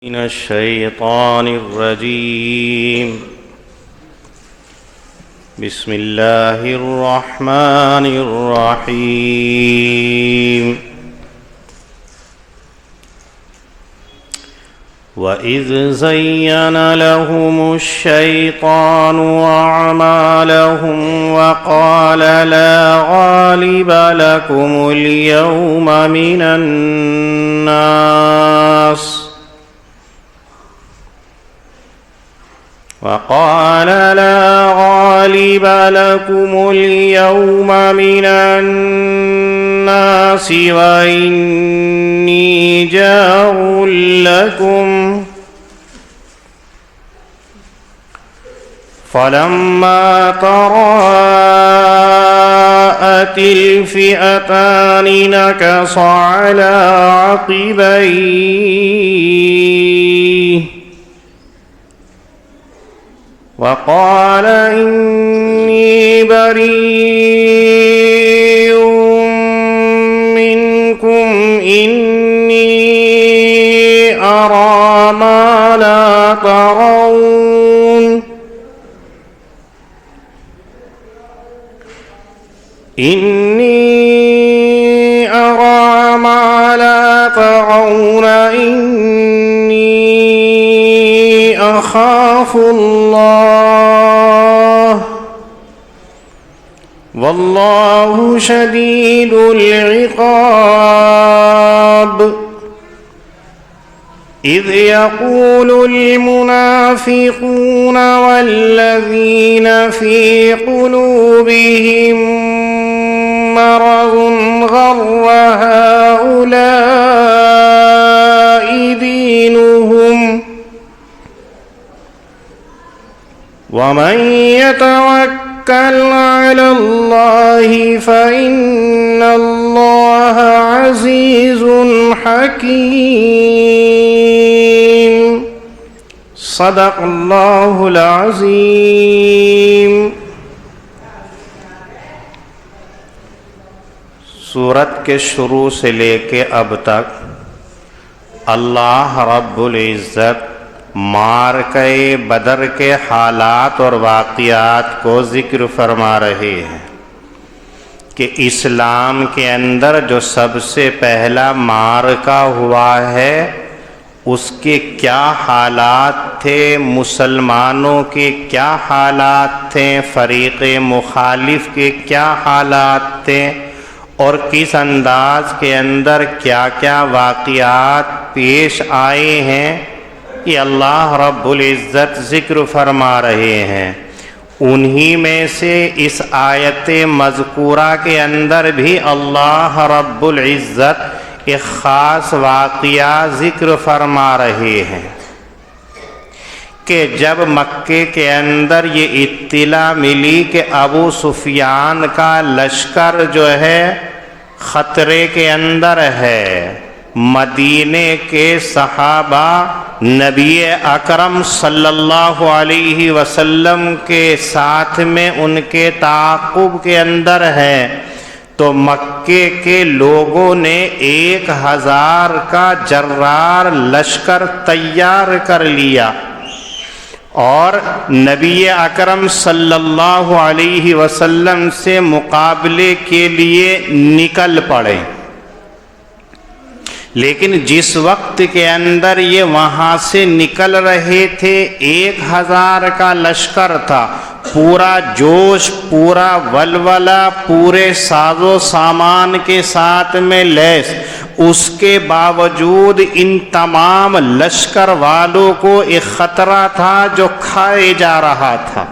من الشيطان الرجيم. بسم الله الرحمن الرحيم. وَإِذْ زَيَّنَ لَهُمُ الشَّيْطَانُ أَعْمَالَهُمْ وَقَالَ لَا غَالِبَ لَكُمُ الْيَوْمَ مِنَ النَّاسِ وَإِنِّي جَارٌ لَكُمْ فَلَمَّا تَرَاءَتِ الْفِئَتَانِ نَكَصَ عَلَى عَقِبَيْهِ وَقَالَ إِنِّي بَرِيءٌ مِّنكُمْ إِنِّي أَرَىٰ مَا لَا تَرَوْنَ إِنِّي أَخَافُ اللَّهَ وَاللَّهُ شَدِيدُ الْعِقَابِ. إِذْ يَقُولُ الْمُنَافِقُونَ وَالَّذِينَ فِي قُلُوبِهِم مَّرَضٌ غَرَّ هَٰؤُلَاءِ دِينُهُمْ وَمَن يَتَوَكَّلْ عَلَى اللَّهِ فَإِنَّ اللَّهَ عَزِيزٌ حَكِيمٌ. صدق اللہ العظیم. سورت کے شروع سے لے کے اب تک اللہ رب العزت معرکہ بدر کے حالات اور واقعات کو ذکر فرما رہے ہیں کہ اسلام کے اندر جو سب سے پہلا معرکہ ہوا ہے اس کے کیا حالات تھے، مسلمانوں کے کیا حالات تھے، فریق مخالف کے کیا حالات تھے، اور کس انداز کے اندر کیا کیا واقعات پیش آئے ہیں، یہ اللہ رب العزت ذکر فرما رہے ہیں. انہی میں سے اس آیت مذکورہ کے اندر بھی اللہ رب العزت ایک خاص واقعہ ذکر فرما رہے ہیں کہ جب مکے کے اندر یہ اطلاع ملی کہ ابو سفیان کا لشکر جو ہے خطرے کے اندر ہے، مدینے کے صحابہ نبی اکرم صلی اللہ علیہ وسلم کے ساتھ میں ان کے تعاقب کے اندر ہے، تو مکے کے لوگوں نے 1000 کا جرار لشکر تیار کر لیا اور نبی اکرم صلی اللہ علیہ وسلم سے مقابلے کے لیے نکل پڑے. لیکن جس وقت کے اندر یہ وہاں سے نکل رہے تھے 1000 کا لشکر تھا، پورا جوش، پورا ولولہ، پورے ساز و سامان کے ساتھ میں لیس، اس کے باوجود ان تمام لشکر والوں کو ایک خطرہ تھا جو کھائے جا رہا تھا.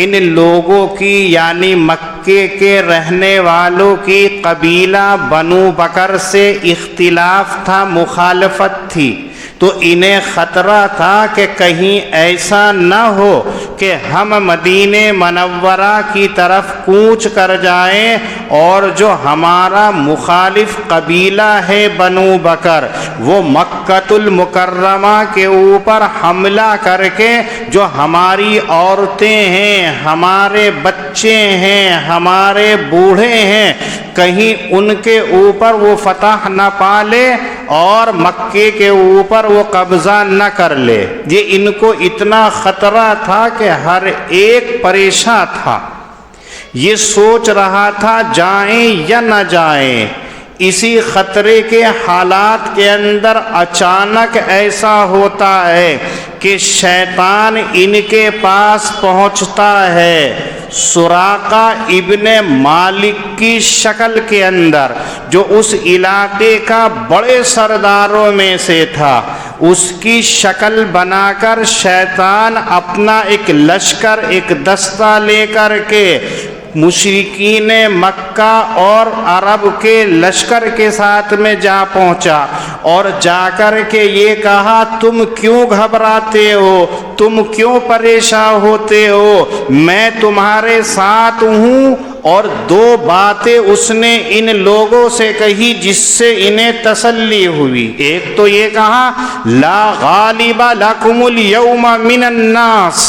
ان لوگوں کی یعنی مکے کے رہنے والوں کی قبیلہ بنو بکر سے اختلاف تھا، مخالفت تھی، تو انہیں خطرہ تھا کہ کہیں ایسا نہ ہو کہ ہم مدینہ منورہ کی طرف کوچ کر جائیں اور جو ہمارا مخالف قبیلہ ہے بنو بکر وہ مکۃ المکرمہ کے اوپر حملہ کر کے جو ہماری عورتیں ہیں، ہمارے بچے ہیں، ہمارے بوڑھے ہیں، کہیں ان کے اوپر وہ فتح نہ پا لے اور مکے کے اوپر وہ قبضہ نہ کر لے۔ یہ ان کو اتنا خطرہ تھا کہ ہر ایک پریشان تھا، یہ سوچ رہا تھا جائیں یا نہ جائیں۔ اسی خطرے کے حالات کے اندر اچانک ایسا ہوتا ہے کہ شیطان ان کے پاس پہنچتا ہے سراقہ ابن مالک کی شکل کے اندر، جو اس علاقے کا بڑے سرداروں میں سے تھا۔ اس کی شکل بنا کر شیطان اپنا ایک لشکر، ایک دستہ لے کر کے مشرکین مکہ اور عرب کے لشکر کے ساتھ میں جا پہنچا، اور جا کر کے یہ کہا تم کیوں گھبراتے ہو، تم کیوں پریشان ہوتے ہو، میں تمہارے ساتھ ہوں۔ اور دو باتیں اس نے ان لوگوں سے کہی جس سے انہیں تسلی ہوئی۔ ایک تو یہ کہا لا غالب لکم اليوم من الناس،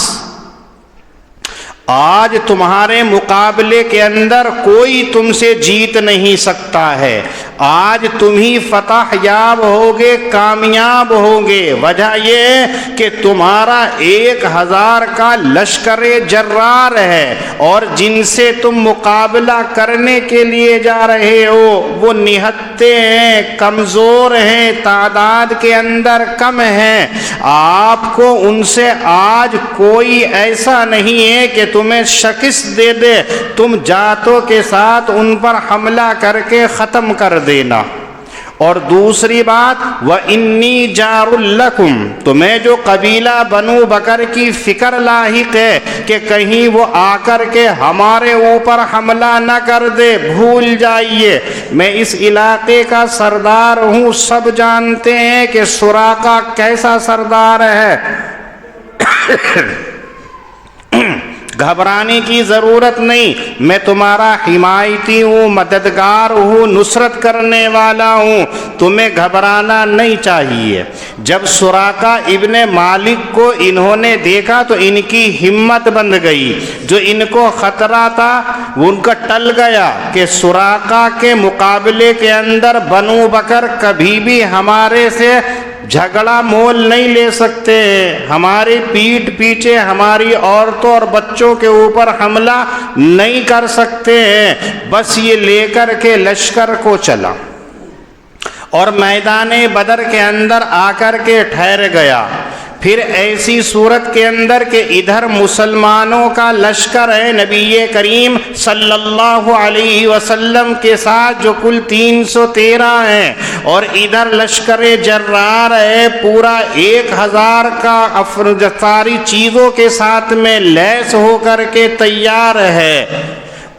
آج تمہارے مقابلے کے اندر کوئی تم سے جیت نہیں سکتا ہے، آج تم ہی فتح یاب ہوگے، کامیاب ہوگے۔ وجہ یہ کہ تمہارا 1000 کا لشکر جرار ہے، اور جن سے تم مقابلہ کرنے کے لیے جا رہے ہو وہ نہتے ہیں، کمزور ہیں، تعداد کے اندر کم ہیں۔ آپ کو ان سے آج کوئی ایسا نہیں ہے کہ تمہیں شکست دے دے، تم جاتوں کے ساتھ ان پر حملہ کر کے ختم کر دینا۔ اور دوسری بات وَإِنِّي جَارٌ لَكُمْ، تمہیں جو قبیلہ بنو بکر کی فکر لاحق ہے کہ کہیں وہ آ کر کے ہمارے اوپر حملہ نہ کر دے، بھول جائیے، میں اس علاقے کا سردار ہوں۔ سب جانتے ہیں کہ سراقہ کیسا سردار ہے۔ گھبرانے کی ضرورت نہیں، میں تمہارا حمایتی ہوں، مددگار ہوں، نصرت کرنے والا ہوں، تمہیں گھبرانا نہیں چاہیے۔ جب سراقہ ابن مالک کو انہوں نے دیکھا تو ان کی ہمت بند گئی، جو ان کو خطرہ تھا وہ ان کا ٹل گیا کہ سراقہ کے مقابلے کے اندر بنو بکر کبھی بھی ہمارے سے جھگڑا مول نہیں لے سکتے، ہماری پیٹھ پیچھے ہماری عورتوں اور بچوں کے اوپر حملہ نہیں کر سکتے ہیں۔ بس یہ لے کر کے لشکر کو چلا اور میدان بدر کے اندر آ کر کے ٹھہر گیا۔ پھر ایسی صورت کے اندر کہ ادھر مسلمانوں کا لشکر ہے نبی کریم صلی اللہ علیہ وسلم کے ساتھ جو کل 313 ہیں، اور ادھر لشکر جرار ہے پورا 1000 کا ساری چیزوں کے ساتھ میں لیس ہو کر کے تیار ہے۔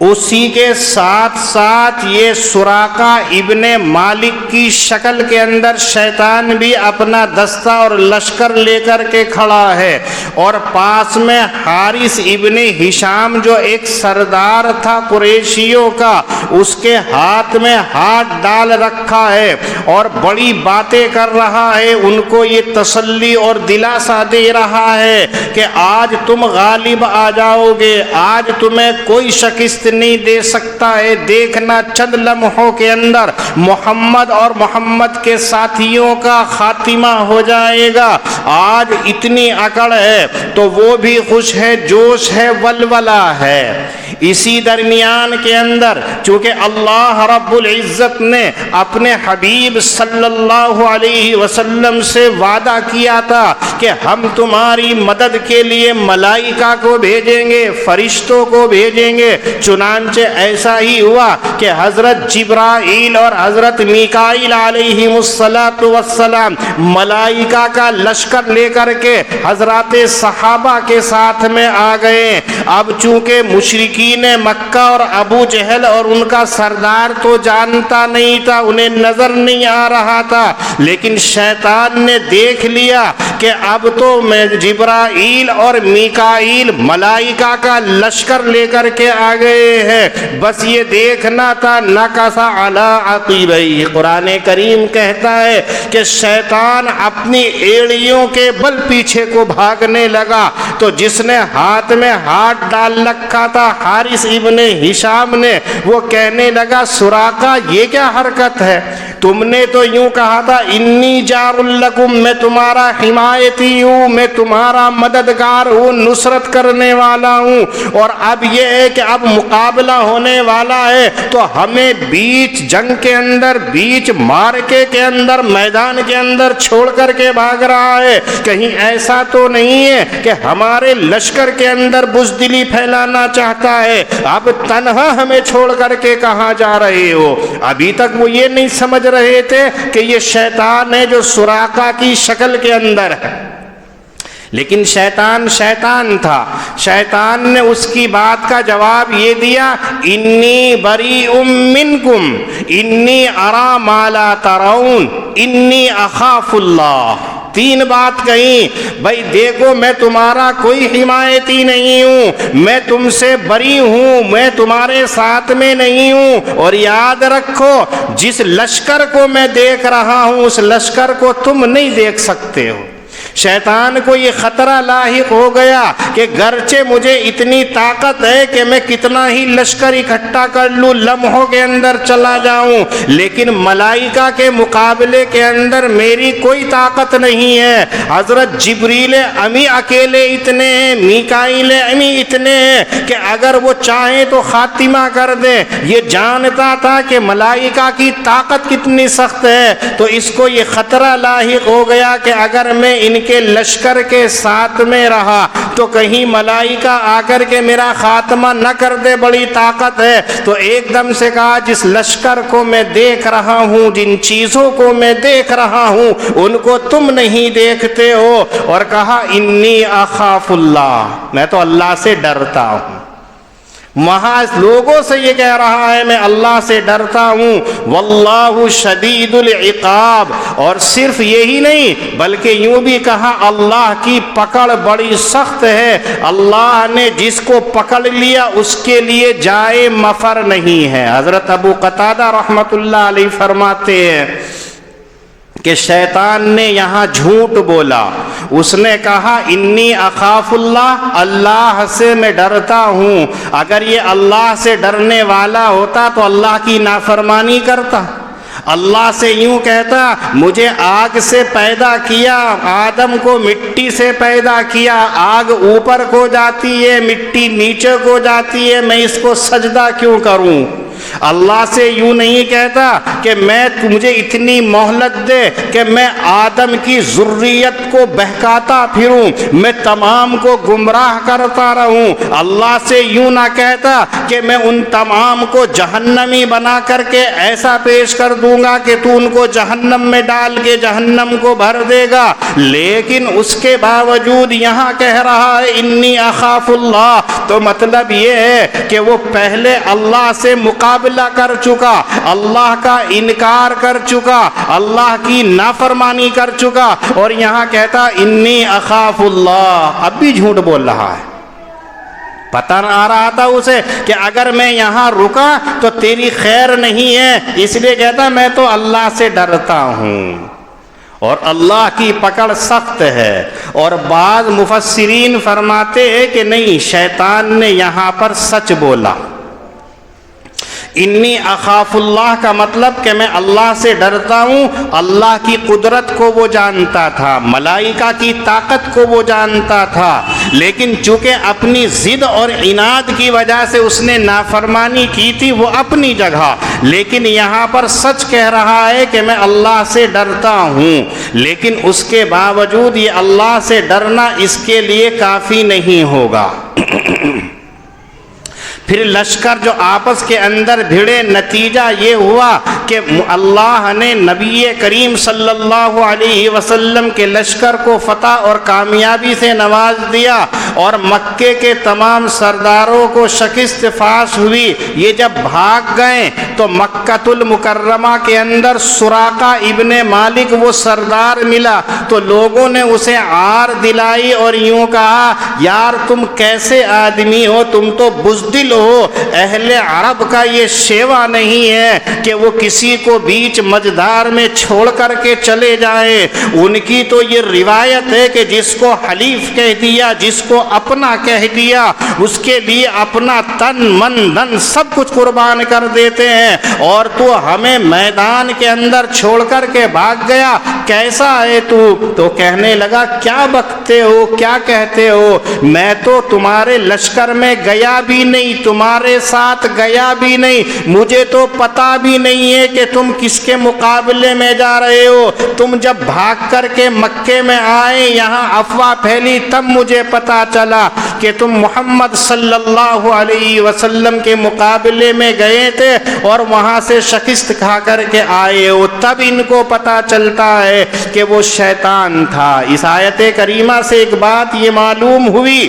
اسی کے ساتھ ساتھ یہ سراقہ ابن مالک کی شکل کے اندر شیطان بھی اپنا دستہ اور لشکر لے کر کے کھڑا ہے، اور پاس میں حارث ابن ہشام جو ایک سردار تھا قریشیوں کا، اس کے ہاتھ میں ہاتھ ڈال رکھا ہے اور بڑی باتیں کر رہا ہے، ان کو یہ تسلی اور دلاسا دے رہا ہے کہ آج تم غالب آ جاؤ گے، آج تمہیں کوئی شکست نہیں دے سکتا ہے۔ دیکھنا چند لمحوں کے اندر محمد اور محمد کے ساتھیوں کا خاتمہ ہو جائے گا۔ آج اتنی اکڑ ہے تو وہ بھی خوش ہے، جوش ہے، ولولہ ہے۔ اسی درمیان کے اندر چونکہ اللہ رب العزت نے اپنے حبیب صلی اللہ علیہ وسلم سے وعدہ کیا تھا کہ ہم تمہاری مدد کے لیے ملائکہ کو بھیجیں گے، فرشتوں کو بھیجیں گے، چنانچہ ایسا ہی ہوا کہ حضرت جبرائیل اور حضرت میکائیل علیہ السلام ملائکہ کا لشکر لے کر کے حضرات صحابہ کے ساتھ میں آ گئے۔ اب چونکہ مشرکین مکہ اور ابو جہل اور ان کا سردار تو جانتا نہیں تھا، انہیں نظر نہیں آ رہا تھا، لیکن شیطان نے دیکھ لیا کہ اب تو میں جبرائیل اور میکائیل ملائکہ کا لشکر لے کر کے آ گئے ہیں، بس یہ دیکھنا تھا نکص علی عقبیہ۔ قرآن کریم کہتا ہے کہ شیطان اپنی ایڑیوں کے بل پیچھے کو بھاگنے لگا، تو جس نے ہاتھ میں ہاتھ ڈال رکھا تھا حارث ابن ہشام نے، وہ کہنے لگا سراقہ یہ کیا حرکت ہے؟ تم نے تو یوں کہا تھا انی جار لکم، میں تمہارا حمایتی ہوں، میں تمہارا مددگار ہوں، نصرت کرنے والا ہوں، اور اب یہ ہے کہ اب مقابلہ ہونے والا ہے تو ہمیں بیچ جنگ کے اندر، بیچ معرکے کے اندر، میدان کے اندر چھوڑ کر کے بھاگ رہا ہے۔ کہیں ایسا تو نہیں ہے کہ ہمارے لشکر کے اندر بزدلی پھیلانا چاہتا ہے؟ اب تنہا ہمیں چھوڑ کر کے کہاں جا رہے ہو؟ ابھی تک وہ یہ نہیں سمجھ رہے تھے کہ یہ شیطان ہے جو سراقہ کی شکل کے اندر ہے، لیکن شیطان تھا۔ شیطان نے اس کی بات کا جواب یہ دیا انی بریء منکم انی اری ما لا ترون انی اخاف اللہ۔ تین بات کہیں، بھائی دیکھو میں تمہارا کوئی حمایتی نہیں ہوں، میں تم سے بری ہوں، میں تمہارے ساتھ میں نہیں ہوں، اور یاد رکھو جس لشکر کو میں دیکھ رہا ہوں اس لشکر کو تم نہیں دیکھ سکتے ہو۔ شیطان کو یہ خطرہ لاحق ہو گیا کہ گرچہ مجھے اتنی طاقت ہے کہ میں کتنا ہی لشکر اکٹھا کر لوں، لمحوں کے اندر چلا جاؤں، لیکن ملائکہ کے مقابلے کے اندر میری کوئی طاقت نہیں ہے۔ حضرت جبریل امی اکیلے اتنے ہیں، میکائیل امی اتنے ہیں کہ اگر وہ چاہیں تو خاتمہ کر دیں۔ یہ جانتا تھا کہ ملائکہ کی طاقت کتنی سخت ہے، تو اس کو یہ خطرہ لاحق ہو گیا کہ اگر میں ان کے لشکر کے ساتھ میں رہا تو کہیں ملائکہ آ کر کے میرا خاتمہ نہ کر دے، بڑی طاقت ہے۔ تو ایک دم سے کہا جس لشکر کو میں دیکھ رہا ہوں، جن چیزوں کو میں دیکھ رہا ہوں ان کو تم نہیں دیکھتے ہو، اور کہا انی اخاف اللہ، میں تو اللہ سے ڈرتا ہوں۔ وہاں لوگوں سے یہ کہہ رہا ہے میں اللہ سے ڈرتا ہوں، واللہ شدید العقاب، اور صرف یہی نہیں بلکہ یوں بھی کہا اللہ کی پکڑ بڑی سخت ہے، اللہ نے جس کو پکڑ لیا اس کے لیے جائے مفر نہیں ہے۔ حضرت ابو قتادہ رحمت اللہ علیہ فرماتے ہیں کہ شیطان نے یہاں جھوٹ بولا، اس نے کہا انی اخاف اللہ، اللہ سے میں ڈرتا ہوں۔ اگر یہ اللہ سے ڈرنے والا ہوتا تو اللہ کی نافرمانی کرتا، اللہ سے یوں کہتا مجھے آگ سے پیدا کیا، آدم کو مٹی سے پیدا کیا، آگ اوپر کو جاتی ہے مٹی نیچے کو جاتی ہے، میں اس کو سجدہ کیوں کروں؟ اللہ سے یوں نہیں کہتا کہ میں مجھے اتنی مہلت دے کہ میں آدم کی ذریت کو بہکاتا پھروں، میں تمام کو گمراہ کرتا رہوں۔ اللہ سے یوں نہ کہتا کہ میں ان تمام کو جہنمی بنا کر کے ایسا پیش کر دوں گا کہ تو ان کو جہنم میں ڈال کے جہنم کو بھر دے گا، لیکن اس کے باوجود یہاں کہہ رہا ہے انی اخاف اللہ، تو مطلب یہ ہے کہ وہ پہلے اللہ سے مقابلہ کر چکا، اللہ کا انکار کر چکا، اللہ کی نافرمانی کر چکا، اور یہاں کہتا انی اخاف اللہ۔ اب بھی جھوٹ بول رہا ہے، پتہ نہ آ رہا تھا اسے کہ اگر میں یہاں رکا تو تیری خیر نہیں ہے، اس لیے کہتا میں تو اللہ سے ڈرتا ہوں، اور اللہ کی پکڑ سخت ہے۔ اور بعض مفسرین فرماتے ہیں کہ نہیں، شیطان نے یہاں پر سچ بولا، انی اخاف اللہ کا مطلب کہ میں اللہ سے ڈرتا ہوں۔ اللہ کی قدرت کو وہ جانتا تھا، ملائکہ کی طاقت کو وہ جانتا تھا، لیکن چونکہ اپنی ضد اور عناد کی وجہ سے اس نے نافرمانی کی تھی، وہ اپنی جگہ، لیکن یہاں پر سچ کہہ رہا ہے کہ میں اللہ سے ڈرتا ہوں، لیکن اس کے باوجود یہ اللہ سے ڈرنا اس کے لیے کافی نہیں ہوگا۔ پھر لشکر جو آپس کے اندر بھیڑے، نتیجہ یہ ہوا کہ اللہ نے نبی کریم صلی اللہ علیہ وسلم کے لشکر کو فتح اور کامیابی سے نواز دیا، اور مکے کے تمام سرداروں کو شکست فاش ہوئی۔ یہ جب بھاگ گئے تو مکۃ المکرمہ کے اندر سراقہ ابن مالک وہ سردار ملا، تو لوگوں نے اسے عار دلائی اور یوں کہا، یار تم کیسے آدمی ہو، تم تو بزدل ہو، اہل عرب کا یہ شیوا نہیں ہے کہ وہ کسی کو بیچ مجدار میں چھوڑ کر کے چلے جائیں۔ ان کی تو یہ روایت ہے کہ جس کو حلیف کہہ دیا، جس کو اپنا کہہ دیا، اس کے لیے اپنا تن من دھن سب کچھ قربان کر دیتے ہیں، اور تو ہمیں میدان کے اندر چھوڑ کر کے بھاگ گیا، کیسا ہے تو کہنے لگا، کیا بکتے ہو، کیا کہتے ہو، میں تو تمہارے لشکر میں گیا بھی نہیں، تمہارے ساتھ گیا بھی نہیں، مجھے تو پتا بھی نہیں ہے کہ تم کس کے مقابلے میں جا رہے ہو، تم جب بھاگ کر کے مکے میں آئے، یہاں افواہ پھیلی، تب مجھے پتا چلا کہ تم محمد صلی اللہ علیہ وسلم کے مقابلے میں گئے تھے اور وہاں سے شکست کھا کر کے آئے ہو، تب ان کو پتا چلتا ہے کہ وہ شیطان تھا۔ اس آیت کریمہ سے ایک بات یہ معلوم ہوئی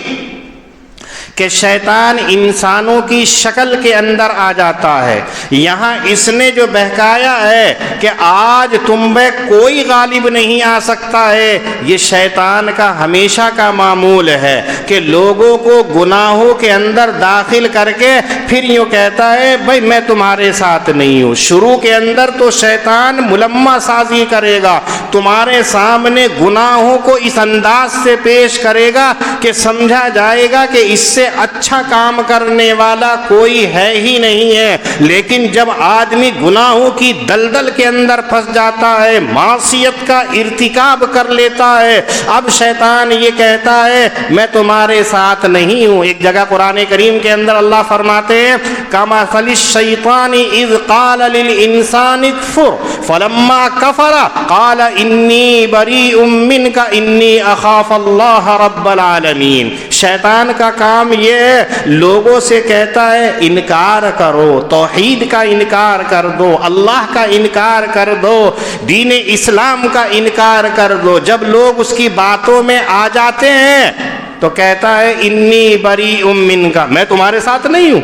کہ شیطان انسانوں کی شکل کے اندر آ جاتا ہے۔ یہاں اس نے جو بہکایا ہے کہ آج تم پہ کوئی غالب نہیں آ سکتا ہے، یہ شیطان کا ہمیشہ کا معمول ہے کہ لوگوں کو گناہوں کے اندر داخل کر کے پھر یوں کہتا ہے بھائی میں تمہارے ساتھ نہیں ہوں۔ شروع کے اندر تو شیطان ملمہ سازی کرے گا، تمہارے سامنے گناہوں کو اس انداز سے پیش کرے گا کہ سمجھا جائے گا کہ اس سے اچھا کام کرنے والا کوئی ہے ہی نہیں ہے، لیکن جب آدمی گناہوں کی دلدل کے اندر پھنس جاتا ہے، معصیت کا ارتکاب کر لیتا ہے، اب شیطان یہ کہتا ہے میں تمہارے ساتھ نہیں ہوں۔ ایک جگہ قرآن کریم کے اندر اللہ فرماتے ہیں کمثل الشیطان اذ قال للانسان اکفر فلما کفر قال انی بریء منک انی اخاف اللہ رب العالمین۔ شیطان کا کام یہ لوگوں سے کہتا ہے انکار کرو، توحید کا انکار کر دو، اللہ کا انکار کر دو، دین اسلام کا انکار کر دو۔ جب لوگ اس کی باتوں میں آ جاتے ہیں تو کہتا ہے انی بریء منک، میں تمہارے ساتھ نہیں ہوں،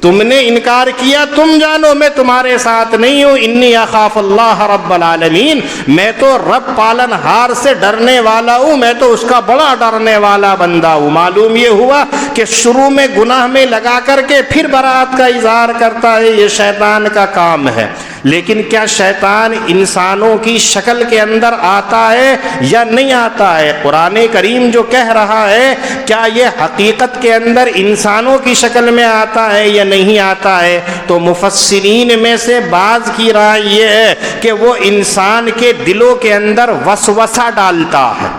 تم نے انکار کیا، تم جانو میں تمہارے ساتھ نہیں ہوں، انی اخاف اللہ رب العالمین، میں تو رب پالن ہار سے ڈرنے والا ہوں، میں تو اس کا بڑا ڈرنے والا بندہ ہوں۔ معلوم یہ ہوا کہ شروع میں گناہ میں لگا کر کے پھر برات کا اظہار کرتا ہے، یہ شیطان کا کام ہے۔ لیکن کیا شیطان انسانوں کی شکل کے اندر آتا ہے یا نہیں آتا ہے؟ قرآن کریم جو کہہ رہا ہے کیا یہ حقیقت کے اندر انسانوں کی شکل میں آتا ہے یا نہیں آتا ہے؟ تو مفسرین میں سے بعض کی رائے یہ ہے کہ وہ انسان کے دلوں کے اندر وسوسہ ڈالتا ہے،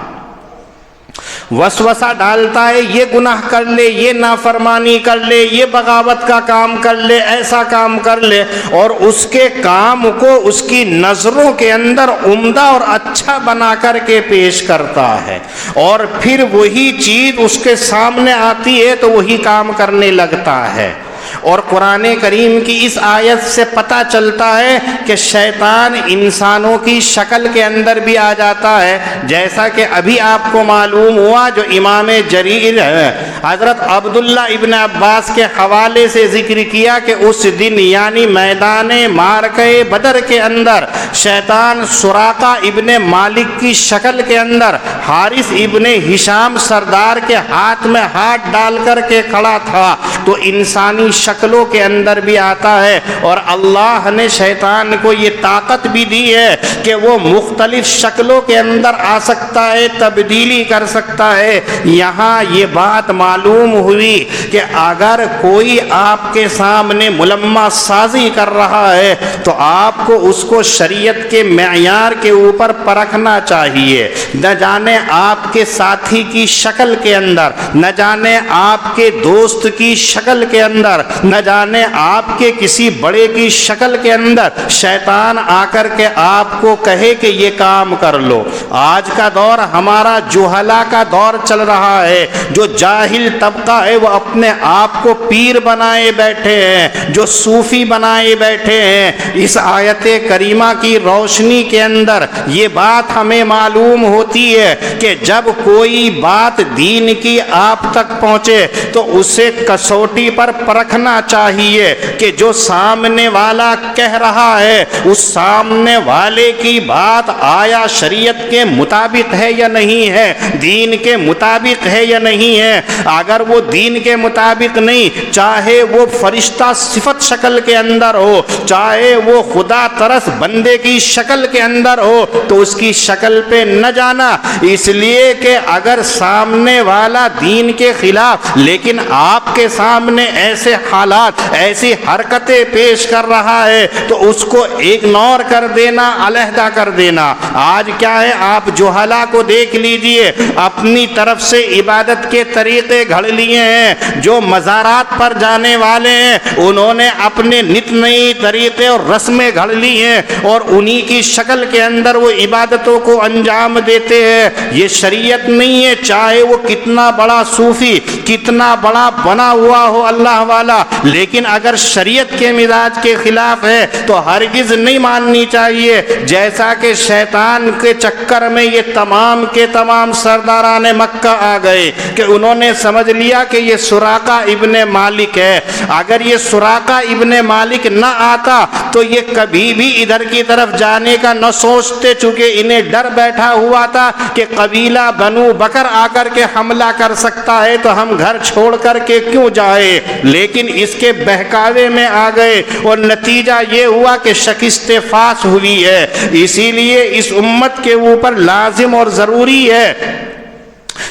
وسوسہ ڈالتا ہے، یہ گناہ کر لے، یہ نافرمانی کر لے، یہ بغاوت کا کام کر لے، ایسا کام کر لے، اور اس کے کام کو اس کی نظروں کے اندر عمدہ اور اچھا بنا کر کے پیش کرتا ہے، اور پھر وہی چیز اس کے سامنے آتی ہے تو وہی کام کرنے لگتا ہے۔ اور قرآن کریم کی اس آیت سے پتہ چلتا ہے کہ شیطان انسانوں کی شکل کے اندر بھی آ جاتا ہے، جیسا کہ ابھی آپ کو معلوم ہوا جو امام جریر ہے حضرت عبداللہ ابن عباس کے حوالے سے ذکر کیا کہ اس دن یعنی میدان معرکہ بدر کے اندر شیطان سراقہ ابن مالک کی شکل کے اندر حارث ابن ہشام سردار کے ہاتھ میں ہاتھ ڈال کر کے کھڑا تھا، تو انسانی شکلوں کے اندر بھی آتا ہے، اور اللہ نے شیطان کو یہ طاقت بھی دی ہے کہ وہ مختلف شکلوں کے اندر آ سکتا ہے، تبدیلی کر سکتا ہے۔ یہاں یہ بات معلوم ہوئی کہ اگر کوئی آپ کے سامنے ملمہ سازی کر رہا ہے تو آپ کو اس کو شریعت کے معیار کے اوپر پرکھنا چاہیے، نہ جانے آپ کے ساتھی کی شکل کے اندر، نہ جانے آپ کے دوست کی شکل کے اندر، نہ جانے آپ کے کسی بڑے کی شکل کے اندر شیطان آ کر کے آپ کو کہے کہ یہ کام کر لو۔ آج کا دور ہمارا جہلا کا دور چل رہا ہے، جو جاہل طبقہ ہے وہ اپنے آپ کو پیر بنائے بیٹھے ہیں، جو صوفی بنائے بیٹھے ہیں۔ اس آیت کریمہ کی روشنی کے اندر یہ بات ہمیں معلوم ہوتی ہے کہ جب کوئی بات دین کی آپ تک پہنچے تو اسے کسوٹی پر پرکھنا چاہیے کہ جو سامنے والا کہہ رہا ہے اس سامنے والے کی بات آیا شریعت کے مطابق ہے یا نہیں ہے، دین کے مطابق ہے یا نہیں ہے۔ اگر وہ دین کے مطابق نہیں، چاہے وہ فرشتہ صفت شکل کے اندر ہو، چاہے وہ خدا ترس بندے کی شکل کے اندر ہو، تو اس کی شکل پہ نہ جانا، اس لیے کہ اگر سامنے والا دین کے خلاف لیکن آپ کے سامنے ایسے حالات، ایسی حرکتیں پیش کر رہا ہے تو اس کو اگنور کر دینا، علیحدہ کر دینا۔ آج کیا ہے، آپ جہلا کو دیکھ لیجئے، اپنی طرف سے عبادت کے طریقے گھڑ لیے ہیں۔ جو مزارات پر جانے والے ہیں انہوں نے اپنے نت نئی طریقے اور رسمیں گھڑ لی ہیں اور انہی کی شکل کے اندر وہ عبادتوں کو انجام دیتے ہیں۔ یہ شریعت نہیں ہے، چاہے وہ کتنا بڑا صوفی، کتنا بڑا بنا ہوا ہو اللہ والا، لیکن اگر شریعت کے مزاج کے خلاف ہے تو ہرگز نہیں ماننی چاہیے۔ جیسا کہ شیطان کے چکر میں یہ تمام کے تمام سرداران مکہ آ گئے کہ انہوں نے سمجھ لیا کہ یہ سراقہ ابن مالک ہے۔ اگر یہ سراقہ ابن مالک نہ آتا تو یہ کبھی بھی ادھر کی طرف جانے کا نہ سوچتے، چونکہ انہیں ڈر بیٹھا ہوا تھا کہ قبیلہ بنو بکر آ کر کے حملہ کر سکتا ہے تو ہم گھر چھوڑ کر کے کیوں جائے، لیکن اس کے بہکاوے میں آ گئے اور نتیجہ یہ ہوا کہ شکست فاس ہوئی ہے۔ اسی لیے اس امت کے اوپر لازم اور ضروری ہے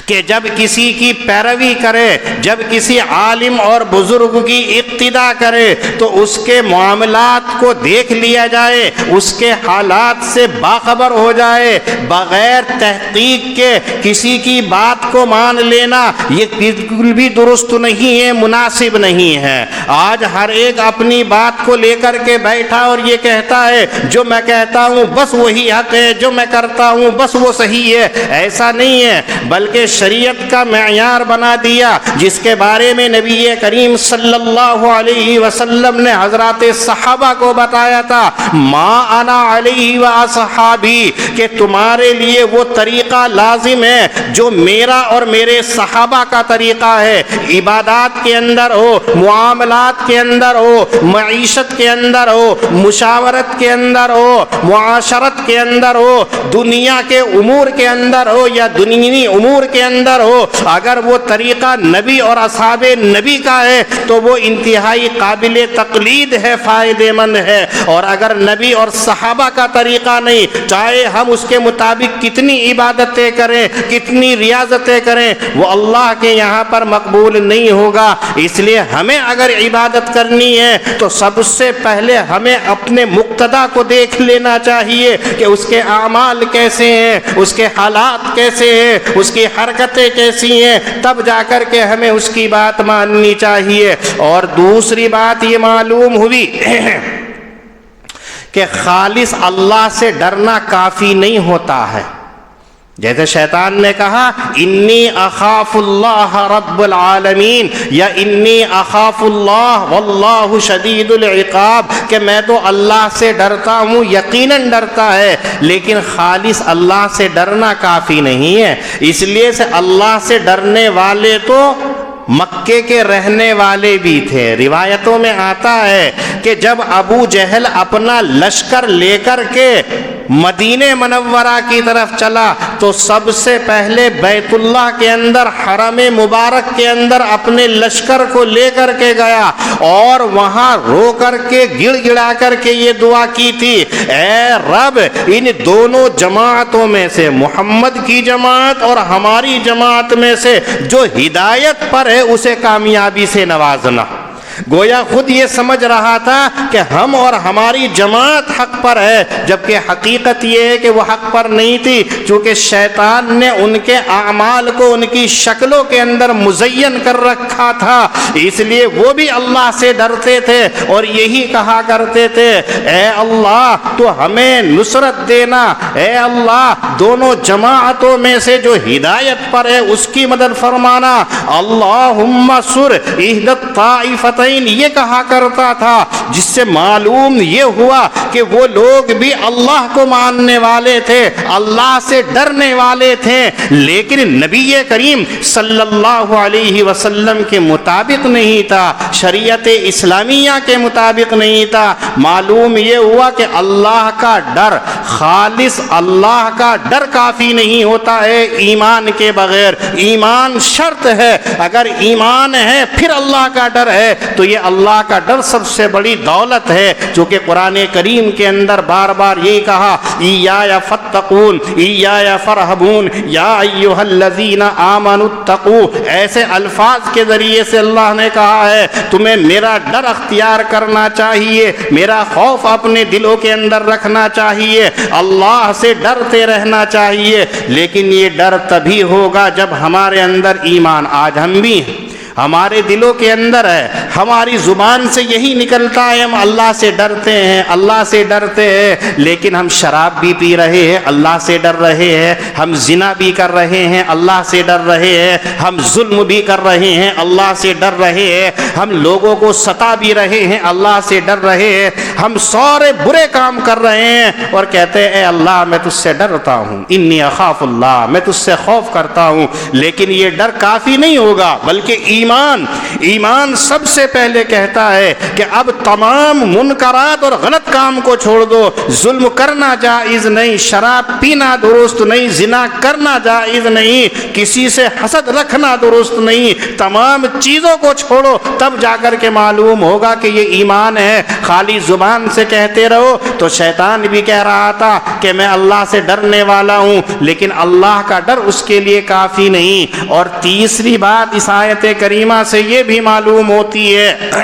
کہ جب کسی کی پیروی کرے، جب کسی عالم اور بزرگ کی اقتدا کرے تو اس کے معاملات کو دیکھ لیا جائے، اس کے حالات سے باخبر ہو جائے۔ بغیر تحقیق کے کسی کی بات کو مان لینا یہ بالکل بھی درست نہیں ہے، مناسب نہیں ہے۔ آج ہر ایک اپنی بات کو لے کر کے بیٹھا اور یہ کہتا ہے جو میں کہتا ہوں بس وہی حق ہے، جو میں کرتا ہوں بس وہ صحیح ہے۔ ایسا نہیں ہے، بلکہ شریعت کا معیار بنا دیا، جس کے بارے میں نبی کریم صلی اللہ علیہ وسلم نے حضرات صحابہ کو بتایا تھا، ما انا علیہ واصحابی، کہ تمہارے لیے وہ طریقہ لازم ہے جو میرا اور میرے صحابہ کا طریقہ ہے۔ عبادات کے اندر ہو، معاملات کے اندر ہو، معیشت کے اندر ہو، مشاورت کے اندر ہو، معاشرت کے اندر ہو، دنیا کے امور کے اندر ہو یا دنیوی امور کے اندر ہو، اگر وہ طریقہ نبی اور اصحاب نبی کا ہے تو وہ انتہائی قابل تقلید ہے، فائدہ مند ہے۔ اور اگر نبی اور صحابہ کا طریقہ نہیں، چاہے ہم اس کے مطابق کتنی عبادتیں کریں، کتنی ریاضتیں کریں، وہ اللہ کے یہاں پر مقبول نہیں ہوگا۔ اس لیے ہمیں اگر عبادت کرنی ہے تو سب سے پہلے ہمیں اپنے مقتدا کو دیکھ لینا چاہیے کہ اس کے اعمال کیسے ہیں، اس کے حالات کیسے ہیں، اس کی حرکتیں کیسی ہیں، تب جا کر کے ہمیں اس کی بات ماننی چاہیے۔ اور دوسری بات یہ معلوم ہوئی کہ خالص اللہ سے ڈرنا کافی نہیں ہوتا ہے۔ جیسے شیطان نے کہا انی اخاف اللہ رب العالمین یا انی اخاف اللہ واللہ شدید العقاب، کہ میں تو اللہ سے ڈرتا ہوں، یقیناً ڈرتا ہے، لیکن خالص اللہ سے ڈرنا کافی نہیں ہے۔ اس لیے سے اللہ سے ڈرنے والے تو مکے کے رہنے والے بھی تھے۔ روایتوں میں آتا ہے کہ جب ابو جہل اپنا لشکر لے کر کے مدینہ منورہ کی طرف چلا تو سب سے پہلے بیت اللہ کے اندر، حرم مبارک کے اندر اپنے لشکر کو لے کر کے گیا اور وہاں رو کر کے گڑ گڑا کر کے یہ دعا کی تھی، اے رب ان دونوں جماعتوں میں سے، محمد کی جماعت اور ہماری جماعت میں سے جو ہدایت پر ہے اسے کامیابی سے نوازنا۔ گویا خود یہ سمجھ رہا تھا کہ ہم اور ہماری جماعت حق پر ہے، جبکہ حقیقت یہ ہے کہ وہ حق پر نہیں تھی، چونکہ شیطان نے ان کے اعمال کو ان کی شکلوں کے اندر مزین کر رکھا تھا، اس لیے وہ بھی اللہ سے ڈرتے تھے اور یہی کہا کرتے تھے اے اللہ تو ہمیں نصرت دینا، اے اللہ دونوں جماعتوں میں سے جو ہدایت پر ہے اس کی مدد فرمانا، اللہم سر احد الطائفتین، یہ کہا کرتا تھا، جس سے معلوم یہ ہوا کہ وہ لوگ بھی اللہ کو ماننے والے تھے، اللہ سے ڈرنے والے تھے، لیکن نبی کریم صلی اللہ علیہ وسلم کے مطابق نہیں تھا، شریعت اسلامیہ کے مطابق نہیں تھا۔ معلوم یہ ہوا کہ اللہ کا ڈر، خالص اللہ کا ڈر کافی نہیں ہوتا ہے ایمان کے بغیر، ایمان شرط ہے، اگر ایمان ہے پھر اللہ کا ڈر ہے، تو یہ اللہ کا ڈر سب سے بڑی دولت ہے، جو کہ قرآن کریم کے اندر بار بار یہی کہا ایایا فاتقون ایایا فرحبون یا ایھا الذین آمنوا اتقوا، ایسے الفاظ کے ذریعے سے اللہ نے کہا ہے تمہیں میرا ڈر اختیار کرنا چاہیے، میرا خوف اپنے دلوں کے اندر رکھنا چاہیے، اللہ سے ڈرتے رہنا چاہیے، لیکن یہ ڈر تبھی ہوگا جب ہمارے اندر ایمان، آج ہم بھی ہیں، ہمارے دلوں کے اندر ہے، ہماری زبان سے یہی نکلتا ہے ہم اللہ سے ڈرتے ہیں، اللہ سے ڈرتے ہیں، لیکن ہم شراب بھی پی رہے ہیں، اللہ سے ڈر رہے ہیں، ہم زنا بھی کر رہے ہیں، اللہ سے ڈر رہے ہیں، ہم ظلم بھی کر رہے ہیں، اللہ سے ڈر رہے ہیں، ہم لوگوں کو ستا بھی رہے ہیں، اللہ سے ڈر رہے ہیں، ہم سارے برے کام کر رہے ہیں اور کہتے ہیں اے اللہ میں تجھ سے ڈرتا ہوں، انی اخاف اللہ، میں تجھ سے خوف کرتا ہوں، لیکن یہ ڈر کافی نہیں ہوگا، بلکہ ایمان سب سے پہلے کہتا ہے کہ اب تمام منکرات اور غلط کام کو چھوڑ دو، ظلم کرنا جائز نہیں، شراب پینا درست نہیں، زنا کرنا جائز نہیں، کسی سے حسد رکھنا درست نہیں، تمام چیزوں کو چھوڑو، تب جا کر کے معلوم ہوگا کہ یہ ایمان ہے۔ خالی زبان سے کہتے رہو تو شیطان بھی کہہ رہا تھا کہ میں اللہ سے ڈرنے والا ہوں، لیکن اللہ کا ڈر اس کے لیے کافی نہیں۔ اور تیسری بات اس آیت کریمہ سے یہ بھی معلوم ہوتی ہے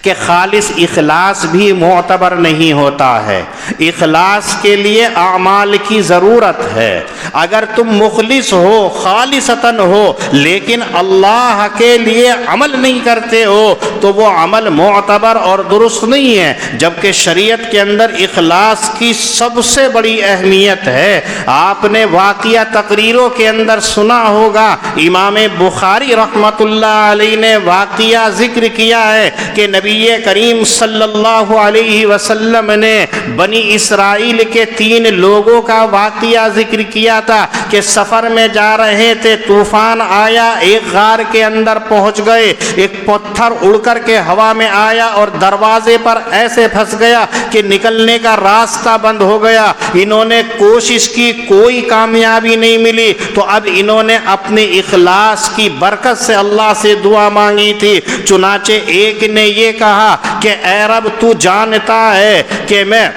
کہ خالص اخلاص بھی معتبر نہیں ہوتا ہے، اخلاص کے لیے اعمال کی ضرورت ہے۔ اگر تم مخلص ہو، خالصتاً ہو، لیکن اللہ کے لیے عمل نہیں کرتے ہو تو وہ عمل معتبر اور درست نہیں ہے، جبکہ شریعت کے اندر اخلاص کی سب سے بڑی اہمیت ہے۔ آپ نے واقعہ تقریروں کے اندر سنا ہوگا، امام بخاری رحمۃ اللہ علیہ نے واقعہ ذکر کیا ہے کہ نبی کریم صلی اللہ علیہ وسلم نے بنی اسرائیل کے 3 لوگوں کا واقعہ ذکر کیا تھا کہ سفر میں جا رہے تھے، طوفان آیا، ایک غار کے اندر پہنچ گئے، ایک پتھر اڑ کر کے ہوا میں آیا اور دروازے پر ایسے پھنس گیا کہ نکلنے کا راستہ بند ہو گیا۔ انہوں نے کوشش کی، کوئی کامیابی نہیں ملی، تو اب انہوں نے اپنے اخلاص کی برکت سے اللہ سے دعا مانگی تھی۔ چنانچہ ایک نے یہ کہا کہ اے رب تو جانتا ہے کہ میں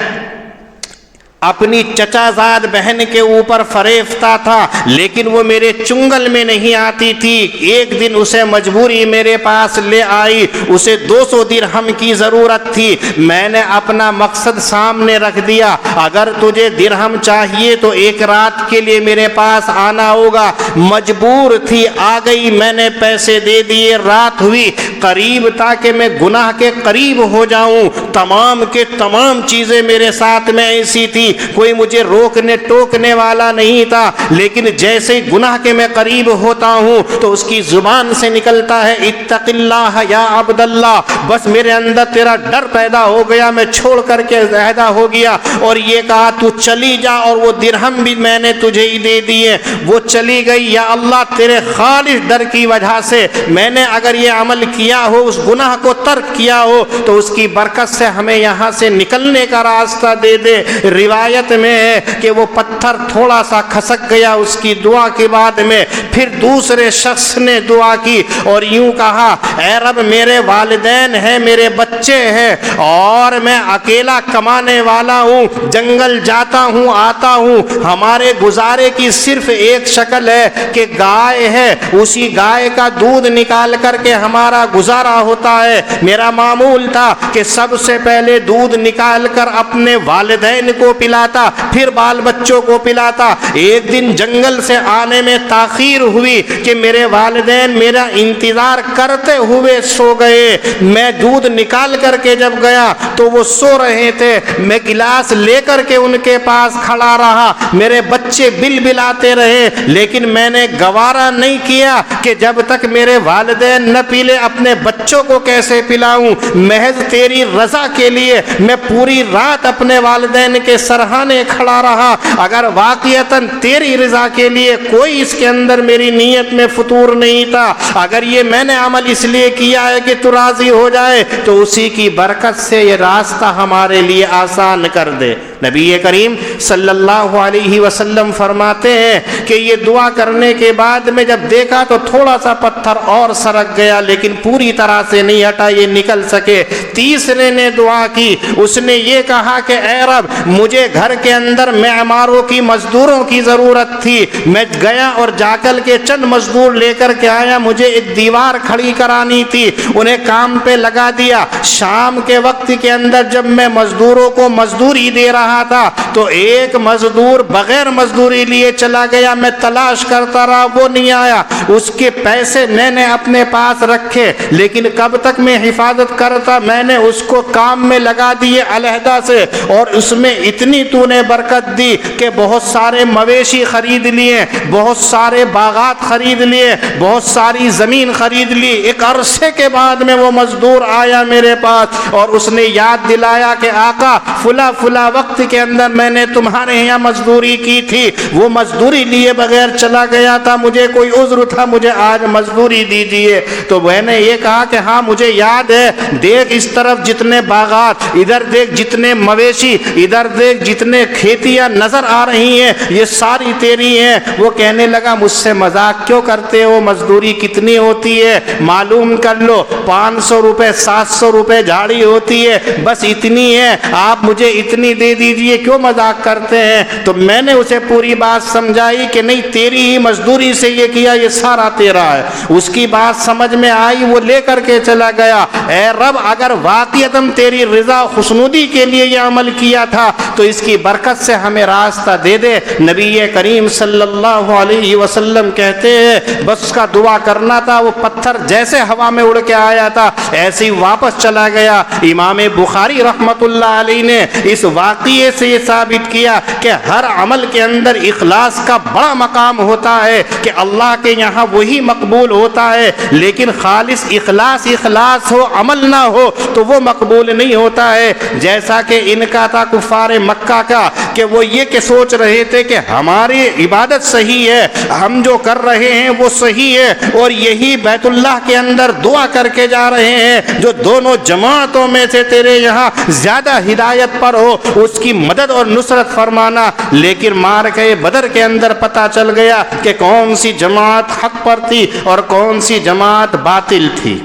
اپنی چچا زاد بہن کے اوپر فریفتہ تھا، لیکن وہ میرے چنگل میں نہیں آتی تھی، ایک دن اسے مجبوری میرے پاس لے آئی، اسے 200 درہم کی ضرورت تھی، میں نے اپنا مقصد سامنے رکھ دیا، اگر تجھے درہم چاہیے تو ایک رات کے لیے میرے پاس آنا ہوگا، مجبور تھی، آ گئی، میں نے پیسے دے دیے، رات ہوئی، قریب تھا کہ میں گناہ کے قریب ہو جاؤں، تمام کے تمام چیزیں میرے ساتھ میں ایسی تھی، کوئی مجھے روکنے ٹوکنے والا نہیں تھا، لیکن جیسے ہی گناہ کے میں قریب ہوتا ہوں تو اس کی زبان سے نکلتا ہے اتق اللہ یا عبد اللہ، بس میرے اندر تیرا ڈر پیدا ہو گیا، میں چھوڑ کر کے عہدہ ہو گیا اور یہ کہا تو چلی جا، اور وہ درہم بھی میں نے تجھے ہی دے دیے، وہ چلی گئی۔ یا اللہ تیرے خالص ڈر کی وجہ سے میں نے اگر یہ عمل کیا ہو، اس گناہ کو ترک کیا ہو، تو اس کی برکت سے ہمیں یہاں سے نکلنے کا راستہ دے دے۔ روایت روایت میں ہے کہ وہ پتھر تھوڑا سا کھسک گیا اس کی دعا کے بعد میں. پھر دوسرے شخص نے دعا کی اور یوں کہا اے رب میرے والدین ہیں, میرے بچے ہیں اور میں اکیلا کمانے والا ہوں, جنگل جاتا ہوں آتا ہوں, ہمارے گزارے کی صرف ایک شکل ہے کہ گائے ہے, اسی گائے کا دودھ نکال کر کے ہمارا گزارا ہوتا ہے. میرا معمول تھا کہ سب سے پہلے دودھ نکال کر اپنے والدین کو پلاتا, پھر بال بچوں کو پلاتا. ایک دن جنگل سے آنے میں تاخیر ہوئی کہ میرے والدین میرا انتظار کرتے ہوئے سو گئے. میں دودھ نکال کر کے جب گیا تو وہ سو رہے تھے. میں گلاس لے کر کے ان کے پاس کھڑا رہا, میرے بچے بل بلاتے رہے, لیکن میں نے گوارا نہیں کیا کہ جب تک میرے والدین نہ پیلے اپنے بچوں کو کیسے پلاؤں. محض تیری رضا کے لیے میں پوری رات اپنے والدین کے سرہانے کھڑا رہا. اگر واقعتاً تیری رضا کے لیے کوئی اس کے اندر میری نیت میں فطور نہیں تھا, اگر یہ میں نے عمل اس لیے کیا ہے کہ تو راضی ہو جائے, تو اسی کی برکت سے یہ راستہ ہمارے لیے آسان کر دے. نبی کریم صلی اللہ علیہ وسلم فرماتے ہیں کہ یہ دعا کرنے کے بعد میں جب دیکھا تو تھوڑا سا پتھر اور سرک گیا, لیکن پوری طرح سے نہیں ہٹا, یہ نکل سکے. تیسرے نے دعا کی, اس نے یہ کہا کہ اے رب مجھے گھر کے اندر معماروں کی مزدوروں کی ضرورت تھی, میں گیا اور جا کر کے چند مزدور لے کر کے آیا, مجھے ایک دیوار کھڑی کرانی تھی, انہیں کام پہ لگا دیا. شام کے وقت کے اندر جب میں مزدوروں کو مزدوری دے رہا تھا تو ایک مزدور بغیر مزدوری لیے چلا گیا, میں تلاش کرتا رہا, وہ نہیں آیا. اس کے پیسے میں نے اپنے پاس رکھے, لیکن کب تک میں حفاظت کرتا, میں نے اس کو کام میں لگا دیے علیحدہ سے, اور اس میں اتنی تو نے برکت دی کہ بہت سارے مویشی خرید لیے, بہت سارے باغات خرید لیے, بہت ساری زمین خرید لی. ایک عرصے کے بعد میں وہ مزدور آیا میرے پاس اور اس نے یاد دلایا کہ آقا فلا فلا وقت کے اندر میں نے تمہارے یہاں مزدوری کی تھی, وہ مزدوری لیے بغیر چلا گیا تھا, مجھے کوئی عذر تھا, مجھے آج مزدوری دیجیے. تو میں نے یہ کہا کہ ہاں مجھے یاد ہے, دیکھ اس طرف جتنے باغات, ادھر دیکھ جتنے مویشی, ادھر دیکھ جتنے کھیتیاں نظر آ رہی ہیں, یہ ساری تیری ہیں. وہ کہنے لگا مجھ سے مذاق کیوں کرتے ہو, مزدوری کتنی ہوتی ہے معلوم کر لو, 500 روپے 700 روپے جھاڑی ہوتی ہے, بس اتنی ہے, آپ مجھے اتنی دے دیجئے, کیوں مذاق کرتے ہیں. تو میں نے اسے پوری بات سمجھائی کہ نہیں تیری ہی مزدوری سے یہ کیا, یہ سارا تیرا ہے. اس کی بات سمجھ میں آئی, وہ لے کر کے چلا گیا. اے رب اگر واقعتاً تیری رضا خوشنودی کے لیے یہ عمل کیا تھا تو اس کی برکت سے ہمیں راستہ دے دے. نبی کریم صلی اللہ علیہ وسلم کہتے ہیں بس کا دعا کرنا تھا, وہ پتھر جیسے ہوا میں اڑ کے آیا تھا ایسے ہی واپس چلا گیا. امام بخاری رحمت اللہ علیہ نے اس واقعے سے یہ ثابت کیا کہ ہر عمل کے اندر اخلاص کا بڑا مقام ہوتا ہے کہ اللہ کے یہاں وہی مقبول ہوتا ہے, لیکن خالص اخلاص ہو عمل نہ ہو تو وہ مقبول نہیں ہوتا ہے. جیسا کہ ان کا تھا کفار مکہ کا کہ وہ یہ کہ سوچ رہے تھے کہ ہماری عبادت صحیح ہے, ہم جو کر رہے ہیں وہ صحیح ہے, اور یہی بیت اللہ کے اندر دعا کر کے جا رہے ہیں جو دونوں جماعتوں میں سے تیرے یہاں زیادہ ہدایت پر ہو اس کی مدد اور نصرت فرمانا. لیکن معرکہ بدر کے اندر پتہ چل گیا کہ کون سی جماعت حق پر تھی اور کون سی جماعت باطل تھی.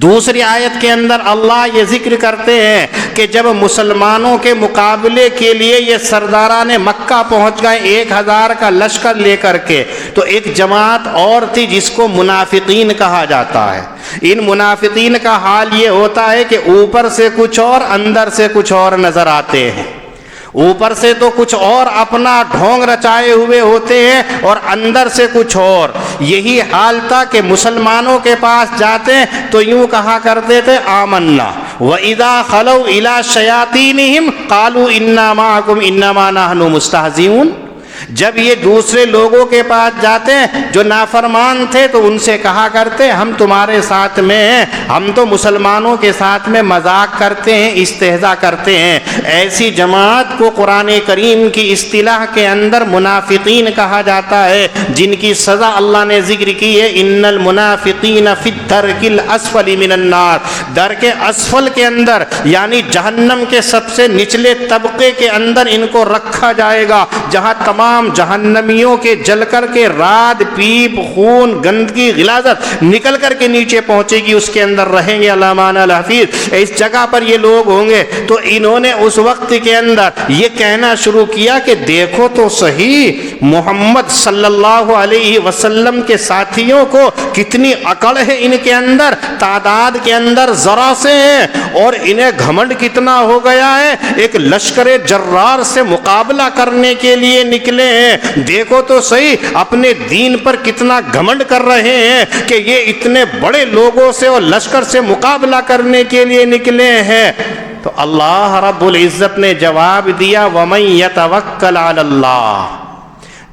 دوسری آیت کے اندر اللہ یہ ذکر کرتے ہیں کہ جب مسلمانوں کے مقابلے کے لیے یہ سرداران مکہ پہنچ گئے 1000 کا لشکر لے کر کے, تو ایک جماعت اور تھی جس کو منافقین کہا جاتا ہے. ان منافقین کا حال یہ ہوتا ہے کہ اوپر سے کچھ اور اندر سے کچھ اور نظر آتے ہیں. اوپر سے تو کچھ اور اپنا ڈھونگ رچائے ہوئے ہوتے ہیں اور اندر سے کچھ اور. یہی حال تھا کہ مسلمانوں کے پاس جاتے تو یوں کہا کرتے تھے آمنا وَإِذَا خَلَوْا إِلَىٰ شَيَاطِينِهِمْ قَالُوا إِنَّا مَعَكُمْ إِنَّمَا نَحْنُ مُسْتَهْزِئُونَ. جب یہ دوسرے لوگوں کے پاس جاتے جو نافرمان تھے تو ان سے کہا کرتے ہم تمہارے ساتھ میں ہیں, ہم تو مسلمانوں کے ساتھ میں مذاق کرتے ہیں, استہزاء کرتے ہیں. ایسی جماعت کو قرآن کریم کی اصطلاح کے اندر منافقین کہا جاتا ہے, جن کی سزا اللہ نے ذکر کی ہے, ان المنافقین فی الدرک الاسفل من النار, درک اسفل کے اندر یعنی جہنم کے سب سے نچلے طبقے کے اندر ان کو رکھا جائے گا, جہاں تمام جہنمیوں کے جل کر کے راد پیپ خون گندگی غلاظت نکل کر کے نیچے پہنچے گی, اس کے اندر رہیں گے. علامہ الحفیظ اس جگہ پر یہ لوگ ہوں گے تو انہوں نے اس وقت کے اندر یہ کہنا شروع کیا کہ دیکھو تو صحیح محمد صلی اللہ علیہ وسلم کے ساتھیوں کو کتنی عقل ہے ان کے اندر, تعداد کے اندر ذرا سے ہیں اور انہیں گھمنڈ کتنا ہو گیا ہے, ایک لشکر جرار سے مقابلہ کرنے کے لیے نکلے ہیں. دیکھو تو صحیح اپنے دین پر کتنا گھمنڈ کر رہے ہیں کہ یہ اتنے بڑے لوگوں سے اور لشکر سے مقابلہ کرنے کے لیے نکلے ہیں. تو اللہ رب العزت نے جواب دیا وَمَن يَتَوَكَّلْ عَلَى اللَّهِ,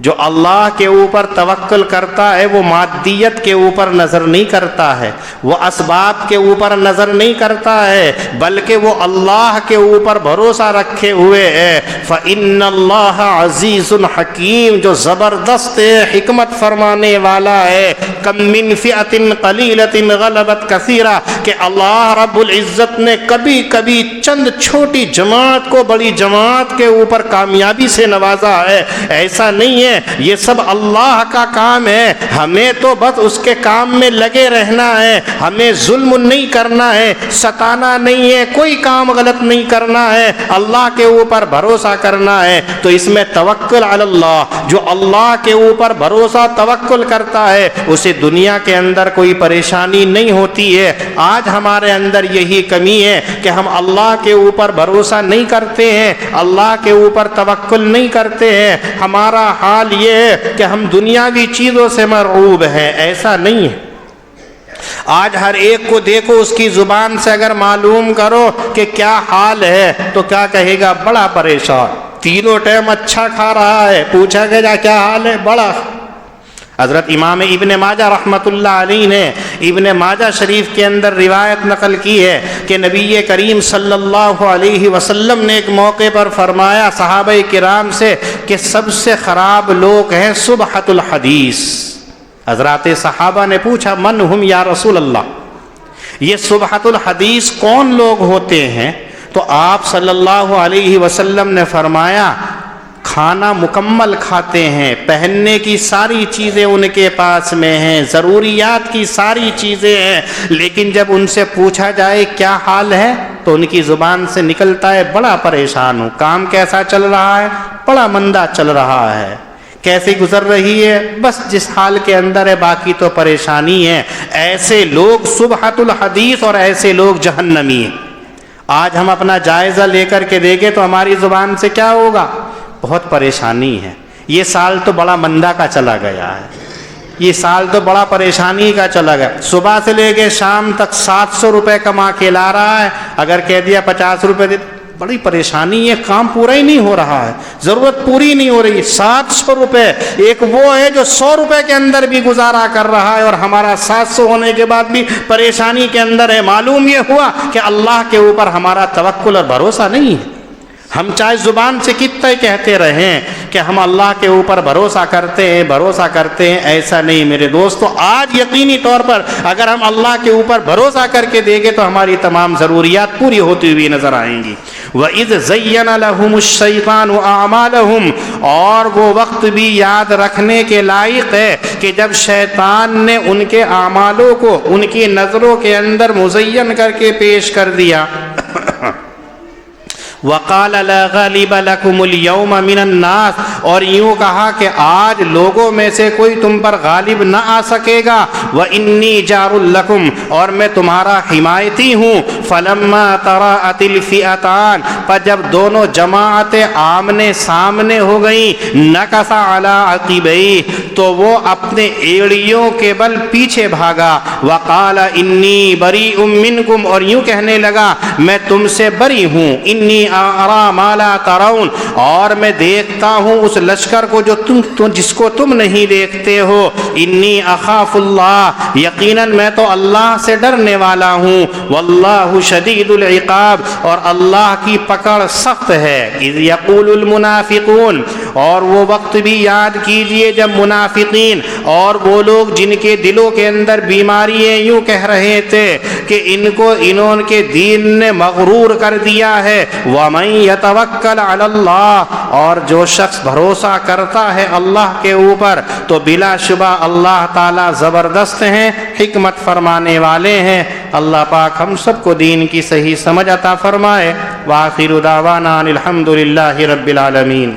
جو اللہ کے اوپر توکل کرتا ہے وہ مادیت کے اوپر نظر نہیں کرتا ہے, وہ اسباب کے اوپر نظر نہیں کرتا ہے, بلکہ وہ اللہ کے اوپر بھروسہ رکھے ہوئے ہے. فَإِنَّ اللَّهَ عَزِيزٌ حَكِيمٌ, جو زبردست حکمت فرمانے والا ہے. کم من فئۃ قلیلۃ غلبت کثیرہ, کہ اللہ رب العزت نے کبھی کبھی چند چھوٹی جماعت کو بڑی جماعت کے اوپر کامیابی سے نوازا ہے. ایسا نہیں ہے, یہ سب اللہ کا کام ہے, ہمیں تو بس اس کے کام میں لگے رہنا ہے, ہمیں ظلم نہیں کرنا ہے, ستانا نہیں ہے, کوئی کام غلط نہیں کرنا ہے, اللہ کے اوپر بھروسہ کرنا ہے. تو اس میں توکل علی اللہ, جو اللہ کے اوپر بھروسہ توکل کرتا ہے اسے دنیا کے اندر کوئی پریشانی نہیں ہوتی ہے. آج ہمارے اندر یہی کمی ہے کہ ہم اللہ کے اوپر بھروسہ نہیں کرتے ہیں, اللہ کے اوپر توکل نہیں کرتے ہیں. ہمارا حال یہ ہے کہ ہم دنیاوی چیزوں سے مرعوب ہیں. ایسا نہیں ہے. آج ہر ایک کو دیکھو, اس کی زبان سے اگر معلوم کرو کہ کیا حال ہے تو کیا کہے گا, بڑا پریشان, تینوں ٹائم اچھا کھا رہا ہے, پوچھا گیا کیا حال ہے, بڑا. حضرت امام ابن ماجہ رحمۃ اللہ علیہ نے ابن ماجہ شریف کے اندر روایت نقل کی ہے کہ نبی کریم صلی اللہ علیہ وسلم نے ایک موقع پر فرمایا صحابہ کرام سے کہ سب سے خراب لوگ ہیں صبحۃ الحدیث. حضرات صحابہ نے پوچھا من ہم یا رسول اللہ, یہ صبحۃ الحدیث کون لوگ ہوتے ہیں؟ تو آپ صلی اللہ علیہ وسلم نے فرمایا کھانا مکمل کھاتے ہیں, پہننے کی ساری چیزیں ان کے پاس میں ہیں, ضروریات کی ساری چیزیں ہیں, لیکن جب ان سے پوچھا جائے کیا حال ہے تو ان کی زبان سے نکلتا ہے بڑا پریشان ہوں. کام کیسا چل رہا ہے؟ بڑا مندہ چل رہا ہے. کیسے گزر رہی ہے؟ بس جس حال کے اندر ہے, باقی تو پریشانی ہے. ایسے لوگ صبحۃ الحدیث اور ایسے لوگ جہنمی ہیں. آج ہم اپنا جائزہ لے کر کے دیکھیں تو ہماری زبان سے کیا ہوگا؟ بہت پریشانی ہے. یہ سال تو بڑا مندہ کا چلا گیا ہے, یہ سال تو بڑا پریشانی کا چلا گیا. صبح سے لے کے شام تک 700 روپے کما کے لا رہا ہے, اگر کہہ دیا 50 روپے دے, بڑی پریشانی ہے, کام پورا ہی نہیں ہو رہا ہے, ضرورت پوری نہیں ہو رہی. 700 روپے, ایک وہ ہے جو 100 روپے کے اندر بھی گزارا کر رہا ہے اور ہمارا 700 ہونے کے بعد بھی پریشانی کے اندر ہے. معلوم یہ ہوا کہ اللہ کے اوپر ہمارا توکل اور بھروسہ نہیں ہے. ہم چاہے زبان سے کتنے کہتے رہیں کہ ہم اللہ کے اوپر بھروسہ کرتے ہیں بھروسہ کرتے ہیں, ایسا نہیں میرے دوستو. آج یقینی طور پر اگر ہم اللہ کے اوپر بھروسہ کر کے دیکھیں تو ہماری تمام ضروریات پوری ہوتی ہوئی نظر آئیں گی. وَإِذْ زَيَّنَ لَهُمُ الشَّيْطَانُ أَعْمَالَهُمْ, اور وہ وقت بھی یاد رکھنے کے لائق ہے کہ جب شیطان نے ان کے اعمالوں کو ان کی نظروں کے اندر مزین کر کے پیش کر دیا. وَقَالَ لَا غَالِبَ لَكُمُ الْيَوْمَ مِنَ النَّاسِ, اور یوں کہا کہ آج لوگوں میں سے کوئی تم پر غالب نہ آ سکے گا. وَإِنِّي جَارٌ لَكُمْ, اور میں تمہارا حمایتی ہوں. فَلَمَّا تَرَاءَتِ الْفِئَتَانِ, پر جب دونوں جماعتیں آمنے سامنے ہو گئیں نکث علی عقبیہ تو وہ اپنے ایڑیوں کے بل پیچھے بھاگا وقال انی بریء منکم اور یوں کہنے لگا میں تم سے بری ہوں انی اری ما لا ترون اور میں دیکھتا ہوں اس لشکر کو جو جس کو تم نہیں دیکھتے ہو انی اخاف اللہ یقیناً میں تو اللہ سے ڈرنے والا ہوں واللہ شدید العقاب اور اللہ کی پکڑ سخت ہے اذ یقول المنافقون اور وہ وقت بھی یاد کیجئے جب منافقین اور وہ لوگ جن کے دلوں کے اندر بیماری ہیں یوں کہہ رہے تھے کہ انہوں کے دین نے مغرور کر دیا ہے وَمَن يَتَوَكَّلْ عَلَى اللَّهِ اور جو شخص بھروسہ کرتا ہے اللہ کے اوپر تو بلا شبہ اللہ تعالی زبردست ہیں حکمت فرمانے والے ہیں اللہ پاک ہم سب کو دین کی صحیح سمجھ عطا فرمائے وآخر دعوانا الحمد للہ رب العالمین